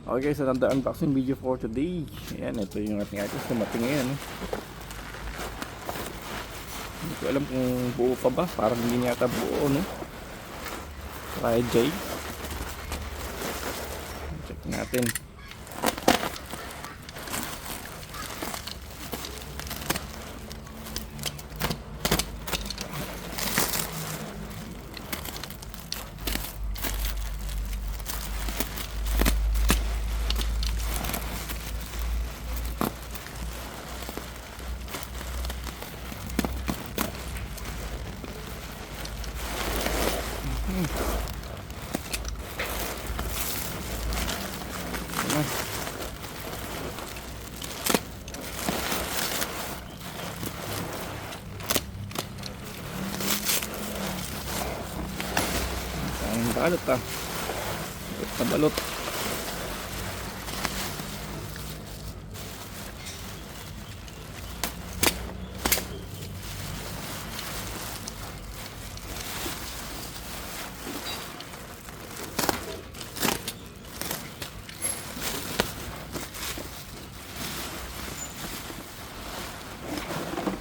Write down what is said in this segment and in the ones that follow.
Okay guys, another unboxing video for today. Ayan, ito yung ating items na mating ngayon. Hindi ko alam kung buo pa ba. Parang hindi yata buo, no? Try J. Check natin. Ang balot ah. Balot na balot.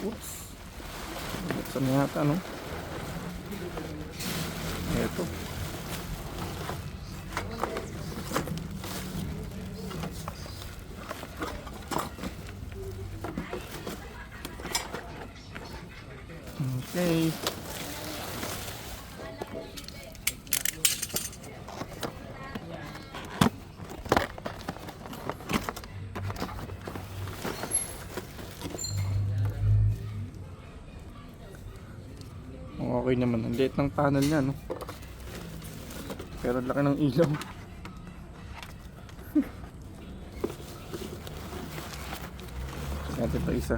Oops. Buksan na yata, no? Ito. Okay. Okay naman, ang liit ng panel niya, no? Pero ang laki ng ilaw. Natin pa isa.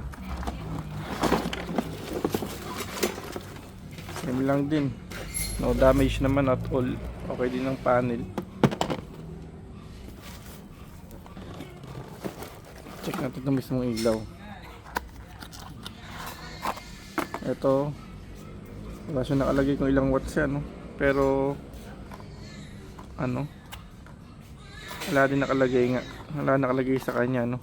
Same lang din. No damage naman at all. Okay din ang panel. Check natin itong mismong ilaw. Ito, wala siya nakalagay kung ilang watts yan, no? Pero ano, wala din nakalagay nga. Wala nakalagay sa kanya, no?